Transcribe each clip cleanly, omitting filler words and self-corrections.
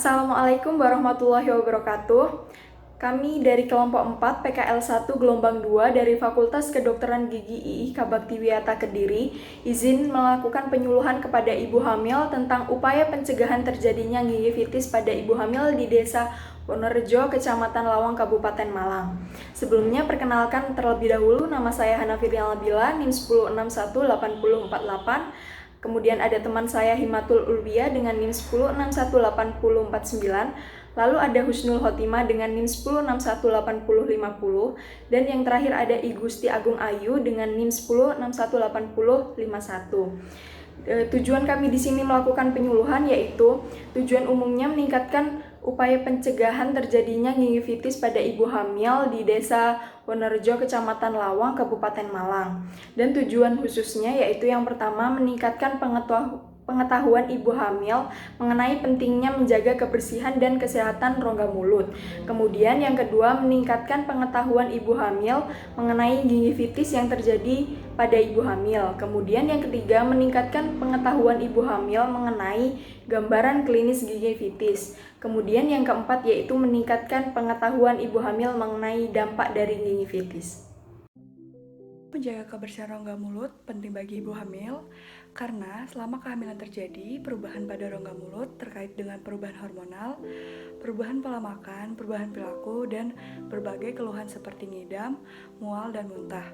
Assalamualaikum warahmatullahi wabarakatuh. Kami dari kelompok 4 PKL 1 gelombang 2 dari Fakultas Kedokteran Gigi II Kabaktiwiyata Kediri izin melakukan penyuluhan kepada ibu hamil tentang upaya pencegahan terjadinya gingivitis pada ibu hamil di Desa Wonorejo, Kecamatan Lawang, Kabupaten Malang. Sebelumnya perkenalkan terlebih dahulu, nama saya Hana Firyan Labila, NIM 10618048. Kemudian ada teman saya Himatul Ulbia dengan NIM 10618049. Lalu ada Husnul Khotimah dengan NIM 10618050. Dan yang terakhir ada I Gusti Agung Ayu dengan NIM 10618051. Tujuan kami di sini melakukan penyuluhan yaitu tujuan umumnya meningkatkan upaya pencegahan terjadinya gingivitis pada ibu hamil di Desa Wonorejo, Kecamatan Lawang, Kabupaten Malang. Dan tujuan khususnya yaitu yang pertama meningkatkan pengetahuan ibu hamil mengenai pentingnya menjaga kebersihan dan kesehatan rongga mulut. Kemudian yang kedua meningkatkan pengetahuan ibu hamil mengenai gingivitis yang terjadi pada ibu hamil. Kemudian yang ketiga meningkatkan pengetahuan ibu hamil mengenai gambaran klinis gingivitis. Kemudian yang keempat yaitu meningkatkan pengetahuan ibu hamil mengenai dampak dari gingivitis. Menjaga kebersihan rongga mulut penting bagi ibu hamil karena selama kehamilan terjadi perubahan pada rongga mulut terkait dengan perubahan hormonal, perubahan pola makan, perubahan perilaku, dan berbagai keluhan seperti ngidam, mual, dan muntah.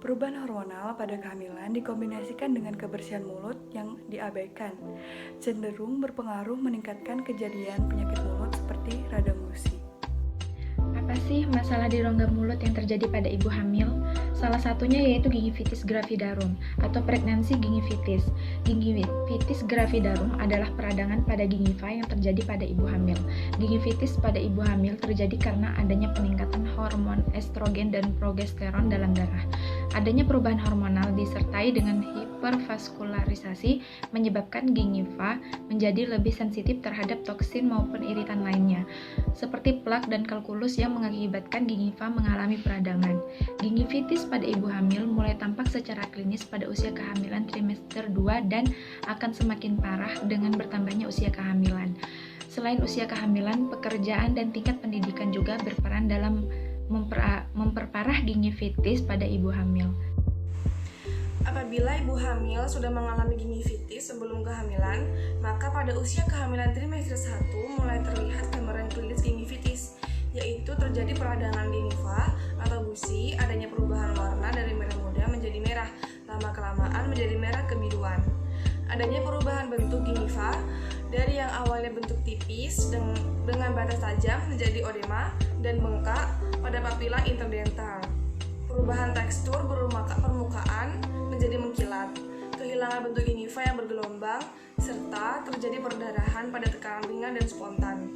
Perubahan hormonal pada kehamilan dikombinasikan dengan kebersihan mulut yang diabaikan, cenderung berpengaruh meningkatkan kejadian penyakit mulut seperti radang gusi. Apa sih masalah di rongga mulut yang terjadi pada ibu hamil? Salah satunya yaitu gingivitis gravidarum atau pregnancy gingivitis. Gingivitis gravidarum adalah peradangan pada gingiva yang terjadi pada ibu hamil. Gingivitis pada ibu hamil terjadi karena adanya peningkatan hormon estrogen dan progesteron dalam darah. Adanya perubahan hormonal disertai dengan hipervaskularisasi menyebabkan gingiva menjadi lebih sensitif terhadap toksin maupun iritan lainnya, seperti plak dan kalkulus yang mengakibatkan gingiva mengalami peradangan. Gingivitis pada ibu hamil mulai tampak secara klinis pada usia kehamilan trimester 2 dan akan semakin parah dengan bertambahnya usia kehamilan. Selain usia kehamilan, pekerjaan dan tingkat pendidikan juga berperan dalam memperparah gingivitis pada ibu hamil. Apabila ibu hamil sudah mengalami gingivitis sebelum kehamilan, maka pada usia kehamilan trimester 1 mulai terlihat gambaran klinis gingivitis, yaitu terjadi peradangan gingiva atau gusi, adanya perubahan warna dari merah muda menjadi merah, lama-kelamaan menjadi merah kebiruan. Adanya perubahan bentuk gingiva dari yang awalnya bentuk tipis dengan batas tajam menjadi odema dan bengkak pada papila interdental. Perubahan tekstur permukaan menjadi mengkilat, kehilangan bentuk gingiva yang bergelombang, serta terjadi perdarahan pada tekanan ringan dan spontan.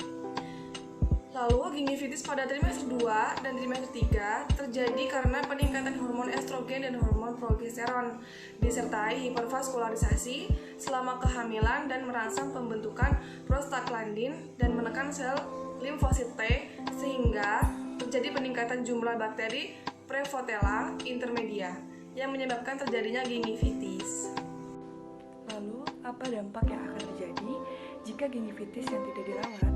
Lalu, gingivitis pada trimester 2 dan trimester 3 terjadi karena peningkatan hormon estrogen dan hormon progesteron, disertai hipervaskularisasi selama kehamilan dan merangsang pembentukan prostaglandin dan menekan sel limfosit T, sehingga terjadi peningkatan jumlah bakteri Prevotella intermedia yang menyebabkan terjadinya gingivitis. Lalu, apa dampak yang akan terjadi jika gingivitis yang tidak dirawat?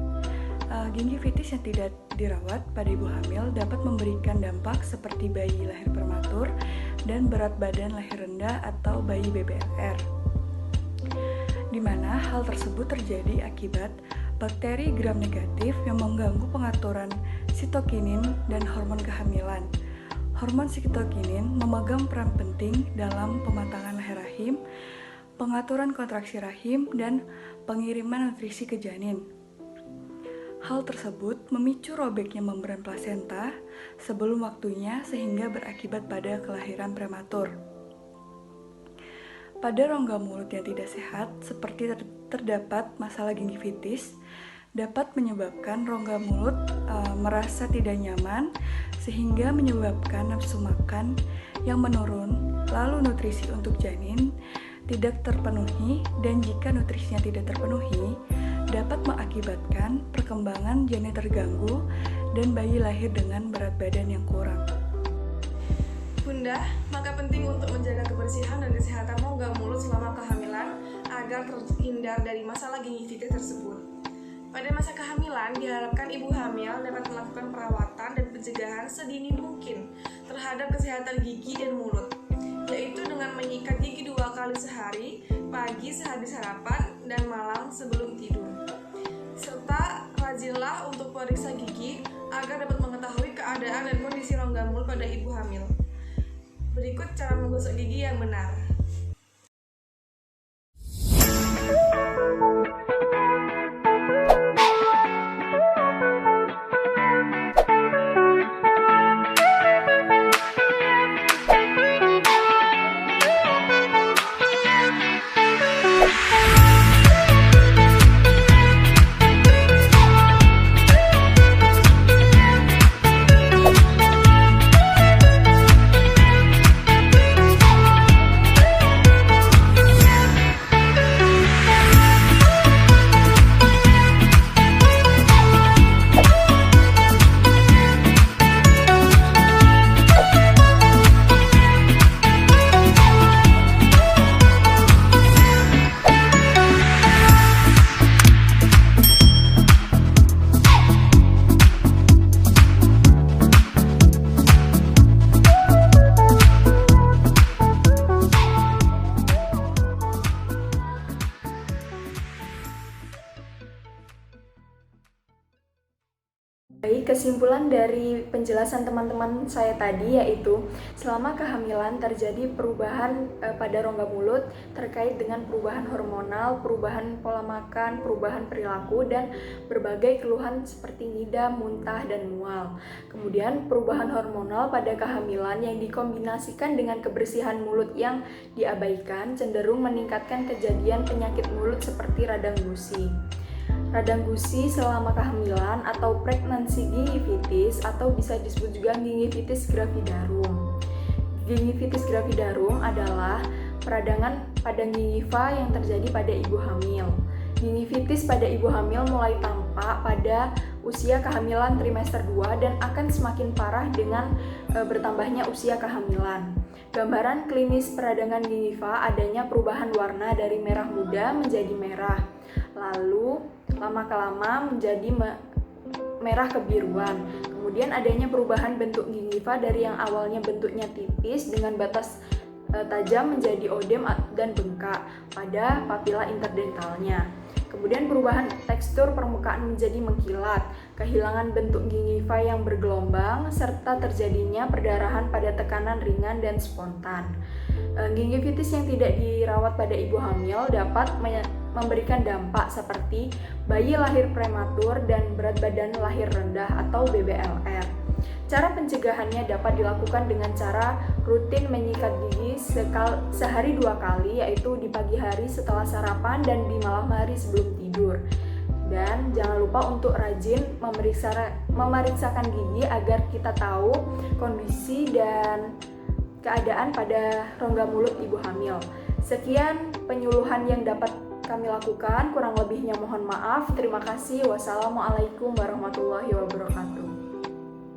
Gingivitis yang tidak dirawat pada ibu hamil dapat memberikan dampak seperti bayi lahir prematur dan berat badan lahir rendah atau bayi BBLR, di mana hal tersebut terjadi akibat bakteri gram negatif yang mengganggu pengaturan sitokinin dan hormon kehamilan. Hormon sitokinin memegang peran penting dalam pematangan leher rahim, pengaturan kontraksi rahim, dan pengiriman nutrisi ke janin. Hal tersebut memicu robeknya membran plasenta sebelum waktunya sehingga berakibat pada kelahiran prematur. Pada rongga mulut yang tidak sehat, seperti terdapat masalah gingivitis, dapat menyebabkan rongga mulut merasa tidak nyaman sehingga menyebabkan nafsu makan yang menurun, lalu nutrisi untuk janin tidak terpenuhi, dan jika nutrisinya tidak terpenuhi, dapat mengakibatkan perkembangan janin terganggu dan bayi lahir dengan berat badan yang kurang. Bunda, maka penting untuk menjaga kebersihan dan kesehatan rongga mulut selama kehamilan agar terhindar dari masalah gingivitis tersebut. Pada masa kehamilan, diharapkan ibu hamil dapat melakukan perawatan dan pencegahan sedini mungkin terhadap kesehatan gigi dan mulut, yaitu dengan menyikat gigi 2 kali sehari, pagi sehabis sarapan dan malam sebelum tidur. Serta rajinlah untuk periksa gigi agar dapat mengetahui keadaan dan kondisi rongga mulut pada ibu hamil. Berikut cara menggosok gigi yang benar. Baik, kesimpulan dari penjelasan teman-teman saya tadi yaitu selama kehamilan terjadi perubahan pada rongga mulut terkait dengan perubahan hormonal, perubahan pola makan, perubahan perilaku, dan berbagai keluhan seperti ngidam, muntah, dan mual. Kemudian perubahan hormonal pada kehamilan yang dikombinasikan dengan kebersihan mulut yang diabaikan cenderung meningkatkan kejadian penyakit mulut seperti radang gusi. Radang gusi selama kehamilan atau pregnancy gingivitis atau bisa disebut juga gingivitis gravidarum. Gingivitis gravidarum adalah peradangan pada gingiva yang terjadi pada ibu hamil. Gingivitis pada ibu hamil mulai tampak pada usia kehamilan trimester 2 dan akan semakin parah dengan bertambahnya usia kehamilan. Gambaran klinis peradangan gingiva adanya perubahan warna dari merah muda menjadi merah, lalu lama-kelama menjadi merah kebiruan. Kemudian adanya perubahan bentuk gingiva dari yang awalnya bentuknya tipis dengan batas tajam menjadi odem dan bengkak pada papila interdentalnya. Kemudian perubahan tekstur permukaan menjadi mengkilat, kehilangan bentuk gingiva yang bergelombang, serta terjadinya perdarahan pada tekanan ringan dan spontan. Gingivitis yang tidak dirawat pada ibu hamil dapat memberikan dampak seperti bayi lahir prematur dan berat badan lahir rendah atau BBLR. Cara pencegahannya dapat dilakukan dengan cara rutin menyikat gigi sehari 2 kali, yaitu di pagi hari setelah sarapan dan di malam hari sebelum tidur. Dan jangan lupa untuk rajin memeriksakan gigi agar kita tahu kondisi dan keadaan pada rongga mulut ibu hamil. Sekian penyuluhan yang dapat kami lakukan, kurang lebihnya mohon maaf. Terima kasih. Wassalamualaikum warahmatullahi wabarakatuh.